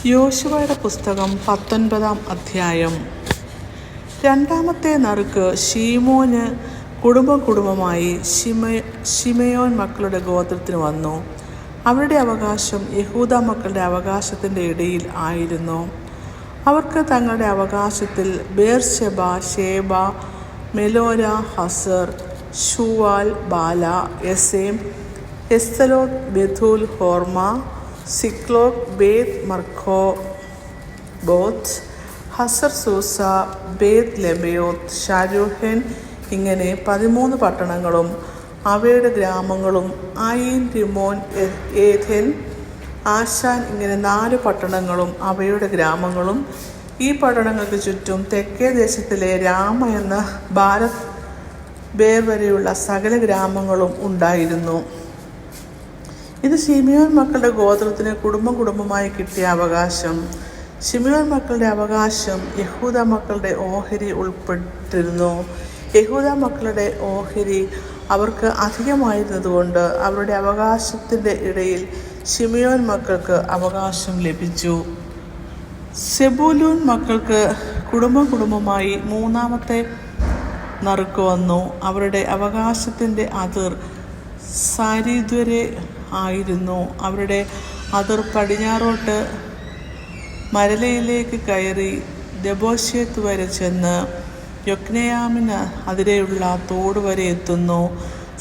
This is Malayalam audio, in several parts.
യോശുവയുടെ പുസ്തകം 19 അധ്യായം. രണ്ടാമത്തെ നറുക്ക് ശീമോന് കുടുംബമായി ശിമെയോൻ മക്കളുടെ ഗോത്രത്തിന് വന്നു. അവരുടെ അവകാശം യഹൂദ മക്കളുടെ അവകാശത്തിൻ്റെ ഇടയിൽ ആയിരുന്നു. അവർക്ക് തങ്ങളുടെ അവകാശത്തിൽ ബേർശെബ, ഷേബ, മെലോര, ഹസർ, ശൂവാൽ, ബാല, എസേം, എസ്തലോത്ത്, ബെഥൂൽ, ഹോർമ, സിക്ലോഗ്, ബേത് മർക്കോബോത്ത്, ഹസർ സൂസ, ബേത് ലെബയോത്ത്, ഷാരൂഹൻ, ഇങ്ങനെ 13 പട്ടണങ്ങളും അവയുടെ ഗ്രാമങ്ങളും, ആയിൻ, റിമോൻ, ഏഥെൻ, ആശാൻ, ഇങ്ങനെ 4 പട്ടണങ്ങളും അവയുടെ ഗ്രാമങ്ങളും. ഈ പട്ടണങ്ങൾക്ക് ചുറ്റും തെക്കേ ദേശത്തിലെ രാമ എന്ന ഭാരത് ബേർ വരെയുള്ള സകല ഗ്രാമങ്ങളും ഉണ്ടായിരുന്നു. ഇത് ശിമെയോൻ മക്കളുടെ ഗോത്രത്തിന് കുടുംബമായി കിട്ടിയ അവകാശം. ശിമെയോൻ മക്കളുടെ അവകാശം യഹൂദ മക്കളുടെ ഓഹരി ഉൾപ്പെട്ടിരുന്നു. യഹൂദ മക്കളുടെ ഓഹരി അവർക്ക് അധികമായിരുന്നതുകൊണ്ട് അവരുടെ അവകാശത്തിൻ്റെ ഇടയിൽ ശിമെയോൻ മക്കൾക്ക് അവകാശം ലഭിച്ചു. സെബൂലൂൻ മക്കൾക്ക് കുടുംബമായി മൂന്നാമത്തെ നറുക്ക് വന്നു. അവരുടെ അവകാശത്തിൻ്റെ അതിർ സാരീദ് വരെ ആയിരുന്നു. അവരുടെ അതിർ പടിഞ്ഞാറോട്ട് മരലയിലേക്ക് കയറി ദെബോശേത്ത് വരെ ചെന്ന് യൊക്നെയാമിന് അതിരെയുള്ള തോട് വരെ എത്തുന്നു.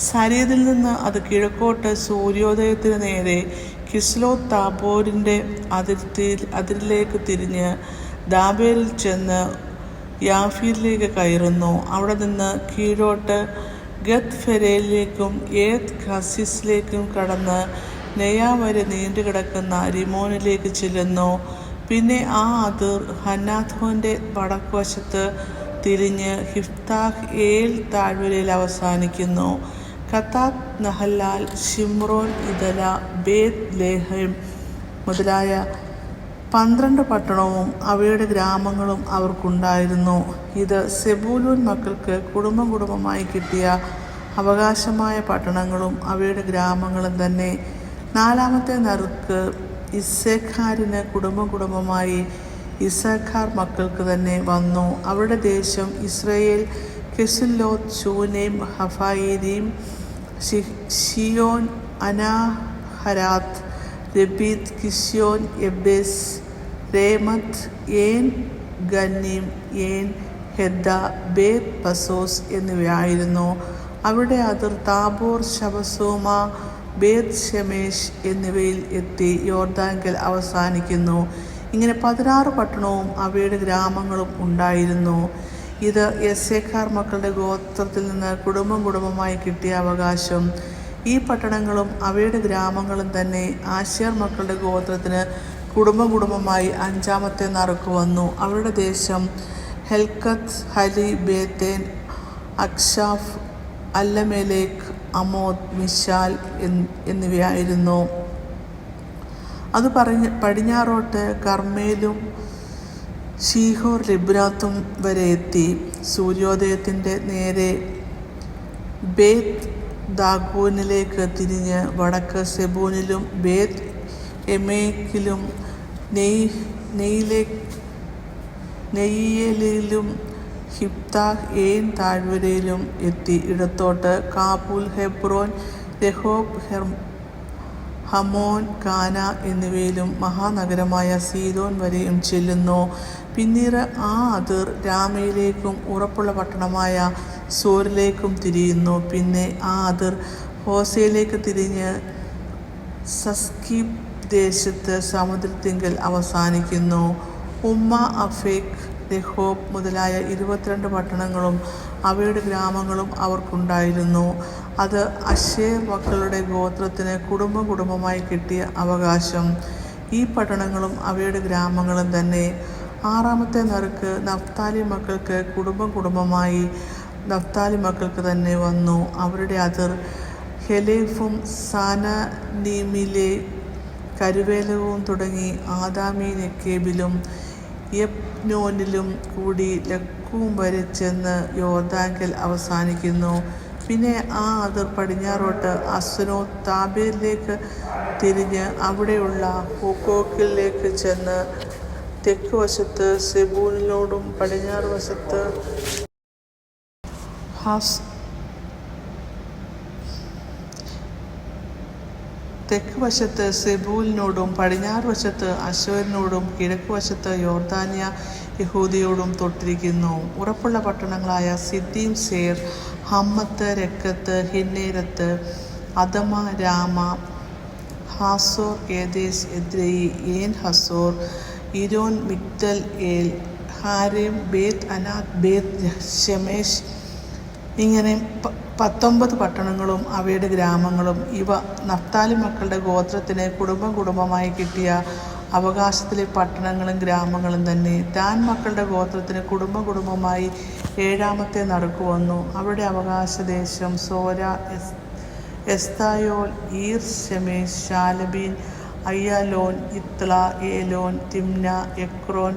സരീദിൽ നിന്ന് അത് കിഴക്കോട്ട് സൂര്യോദയത്തിന് നേരെ കിസ്ലോത്ത് താബോരിൻ്റെ അതിരിലേക്ക് തിരിഞ്ഞ് ദാബേരിൽ ചെന്ന് യാഫീരിലേക്ക് കയറുന്നു. അവിടെ നിന്ന് കീഴോട്ട് ഗത്ത് ഫെരയിലേക്കും ഏത് ഖസീസിലേക്കും കടന്ന് നെയ്യ വരെ നീണ്ടുകിടക്കുന്ന റിമോനിലേക്ക് ചെല്ലുന്നു. പിന്നെ ആ അതിർ ഹന്നാഥോൻ്റെ വടക്കുവശത്ത് തിരിഞ്ഞ് ഹിഫ്താഹ് ഏൽ താഴ്വരയിൽ അവസാനിക്കുന്നു. കത്താത്ത്, നഹലാൽ, ഷിമ്രോൻ, ഇദല, ബേത് ലേഹം മുതലായ 12 പട്ടണവും അവയുടെ ഗ്രാമങ്ങളും അവർക്കുണ്ടായിരുന്നു. ഇത് സെബൂലൂൻ മക്കൾക്ക് കുടുംബമായി കിട്ടിയ അവകാശമായ പട്ടണങ്ങളും അവയുടെ ഗ്രാമങ്ങളും തന്നെ. നാലാമത്തെ നറുക്ക് ഇസ്സാഖാരിന് കുടുംബമായി ഇസ്സാഖാർ മക്കൾക്ക് തന്നെ വന്നു. അവരുടെ ദേശം ഇസ്രയേൽ, കെസുല്ലോത്ത്, ശൂനേം, ഹഫായിരീം, ഷിയോൻ, അനാഹരാത്ത്, രബീത്ത്, കിസ്യോൻ, എബേസ്, രേമത്ത്, ഏൻ ഗന്നീം, ഏൻ ഹെദ്ദ, ബേത് പസോസ് എന്നിവയായിരുന്നു. അവരുടെ അതിർ താബോർ, ശബസൂമ, ബേത് ഷെമേഷ് എന്നിവയിൽ എത്തി യോർദാങ്കൽ അവസാനിക്കുന്നു. ഇങ്ങനെ 16 പട്ടണവും അവയുടെ ഗ്രാമങ്ങളും ഉണ്ടായിരുന്നു. ഇത് യസ്സേഖാർ മക്കളുടെ ഗോത്രത്തിൽ നിന്ന് കുടുംബമായി കിട്ടിയ അവകാശം. ഈ പട്ടണങ്ങളും അവയുടെ ഗ്രാമങ്ങളും തന്നെ. ആശേർ മക്കളുടെ ഗോത്രത്തിന് കുടുംബമായി 5-ാമത്തെ നറുക്ക് വന്നു. അവരുടെ ദേശം ഹെൽക്കത്ത്, ഹലി, ബേത്തേൻ, അക്ഷാഫ്, അല്ലമേലേക്ക്, അമോദ്, മിശാൽ എന്നിവയായിരുന്നു. അത് പടിഞ്ഞാറോട്ട് കർമ്മേലും ഷീഹോർ ലിബ്നാത്തും വരെ എത്തി സൂര്യോദയത്തിൻ്റെ നേരെ ബേത് ദാഗോനിലേക്ക് തിരിഞ്ഞ് വടക്ക് സെബൂനിലും ബേത് എമേക്കിലും നെയ്യലിലും ഹിഫ്താഹ് ഏൻ താഴ്വരയിലും എത്തി ഇടത്തോട്ട് കാബൂൽ, ഹെബ്രോൻ, രഹോബ്, ഹമോൻ, കാന എന്നിവയിലും മഹാനഗരമായ സീദോൻ വരെയും ചെല്ലുന്നു. പിന്നീട് ആ അതിർ രാമയിലേക്കും ഉറപ്പുള്ള പട്ടണമായ സോരിലേക്കും തിരിയുന്നു. പിന്നെ ആ അതിർ ഹോസയിലേക്ക് തിരിഞ്ഞ് സസ്കീബ് ദേശത്ത് സമുദ്രത്തിങ്കൽ അവസാനിക്കുന്നു. ഉമ്മ, അഫേക്ക്, രഹോബ് മുതലായ 22 പട്ടണങ്ങളും അവയുടെ ഗ്രാമങ്ങളും അവർക്കുണ്ടായിരുന്നു. അത് അശേർ മക്കളുടെ ഗോത്രത്തിന് കുടുംബമായി കിട്ടിയ അവകാശം. ഈ പട്ടണങ്ങളും അവയുടെ ഗ്രാമങ്ങളും തന്നെ. 6-ാമത്തെ നറുക്ക് നഫ്താലി മക്കൾക്ക് കുടുംബമായി നഫ്താലി മക്കൾക്ക് തന്നെ വന്നു. അവരുടെ അതിർ ഹെലേഫും സാനനീമിലെ കരുവേലവും തുടങ്ങി ആദാമി നെക്കേബിലും യബ്നോനിലും കൂടി ലക്കൂം വരെ ചെന്ന് യോർദാങ്കൽ അവസാനിക്കുന്നു. പിന്നെ ആ അതിർ പടിഞ്ഞാറോട്ട് അസ്നോത്താബേരിലേക്ക് തിരിഞ്ഞ് അവിടെയുള്ള ഹൂക്കോക്കിലേക്ക് ചെന്ന് തെക്ക് വശത്ത് സെബൂലിനോടും പടിഞ്ഞാറ് വശത്ത് തെക്ക് വശത്ത് സെബൂലിനോടും പടിഞ്ഞാറ് വശത്ത് അശോരിനോടും കിഴക്ക് വശത്ത് യോർദാന്യ യഹൂദയോടും തൊട്ടിരിക്കുന്നു. ഉറപ്പുള്ള പട്ടണങ്ങളായ സിദ്ദീം, സേർ, ഹമ്മത്ത്, രക്കത്ത്, ഹിന്നേരത്ത്, അദമ, രാമ, ഹാസോർ, കേദേശ്, എദ്രെയി, ഏൻ ഹസോർ, ഇരോൻ, മിഗ്ദൽ ഏൽ, ഹാരേം, ബേത്ത് അനാത്ത്, ബേത്ത് ഷെമേഷ്, ഇങ്ങനെ 19 പട്ടണങ്ങളും അവയുടെ ഗ്രാമങ്ങളും. ഇവ നഫ്താലി മക്കളുടെ ഗോത്രത്തിന് കുടുംബമായി കിട്ടിയ അവകാശത്തിലെ പട്ടണങ്ങളും ഗ്രാമങ്ങളും തന്നെ. ദാൻ മക്കളുടെ ഗോത്രത്തിന് കുടുംബമായി 7-ാമത്തെ നറുക്ക് വന്നു. അവരുടെ അവകാശദേശം സോര, എസ്തായോൽ, ഈർ, ഷെമേഷ്, ശാലബീൻ, അയ്യാലോൻ, ഇത്ല, ഏലോൻ, തിമ്ന, എക്രോൻ,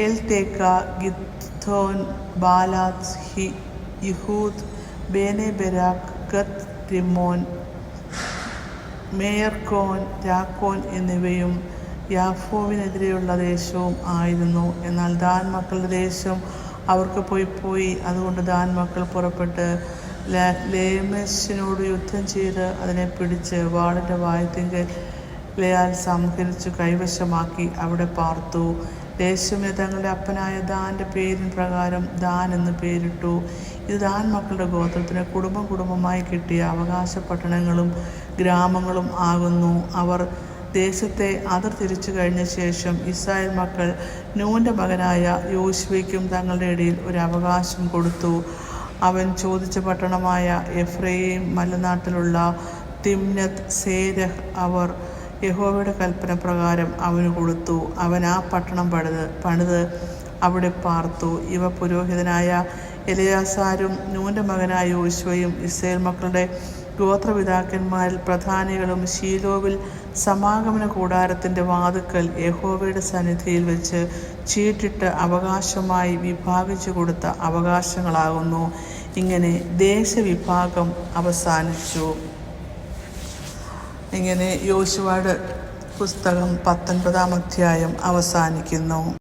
എൽതേക്ക, ഗിദ്ദോൻ, ബാലാത്ത്, യിഹൂദ്, ബേനെ ബെരാക്ക്, ഗത്ത് റിമ്മോൻ, മേയർക്കോൻ, രാക്കോൻ എന്നിവയും യാഫോവിനെതിരെയുള്ള ദേശവും ആയിരുന്നു. എന്നാൽ ദാൻ മക്കളുടെ ദേശം അവർക്ക് പോയി. അതുകൊണ്ട് ദാൻ മക്കൾ പുറപ്പെട്ട് ലേമെശിനോട് യുദ്ധം ചെയ്ത് അതിനെ പിടിച്ച് വാളിൻ്റെ വായ്ത്തിങ്കൽ ലെയാൽ സംഹരിച്ചു കൈവശമാക്കി അവിടെ പാർത്തു. ദേശമിന് തങ്ങളുടെ അപ്പനായ ദാൻ്റെ പേരിൻ പ്രകാരം ദാൻ എന്ന് പേരിട്ടു. ഇത് ദാൻ മക്കളുടെ ഗോത്രത്തിന് കുടുംബമായി കിട്ടിയ അവകാശ പട്ടണങ്ങളും ഗ്രാമങ്ങളും ആകുന്നു. അവർ ദേശത്തെ അതിർ തിരിച്ചു കഴിഞ്ഞ ശേഷം ഇസ്രായേൽ മക്കൾ നൂൻ്റെ മകനായ യോശുവയ്ക്കും തങ്ങളുടെ ഇടയിൽ ഒരു അവകാശം കൊടുത്തു. അവൻ ചോദിച്ച പട്ടണമായ എഫ്രയീം മലനാട്ടിലുള്ള തിമ്നത്ത് സേരഹ് അവർ യഹോവയുടെ കൽപ്പന പ്രകാരം അവന് കൊടുത്തു. അവൻ ആ പട്ടണം പണിത് അവിടെ പാർത്തു. ഇവ പുരോഹിതനായ എലയാസാരും നൂൻ്റെ മകനായ യോശുവയും ഇസ്രായേൽ മക്കളുടെ ഗോത്രപിതാക്കന്മാരിൽ പ്രധാനികളും ശീലോവിൽ സമാഗമന കൂടാരത്തിൻ്റെ വാതുക്കൽ യഹോവയുടെ സന്നിധിയിൽ വെച്ച് ചീട്ടിട്ട് അവകാശമായി വിഭാഗിച്ചു കൊടുത്ത അവകാശങ്ങളാകുന്നു. ഇങ്ങനെ ദേശവിഭാഗം അവസാനിച്ചു. ഇങ്ങനെ യോശുവയുടെ പുസ്തകം 19-ാം അധ്യായം അവസാനിക്കുന്നു.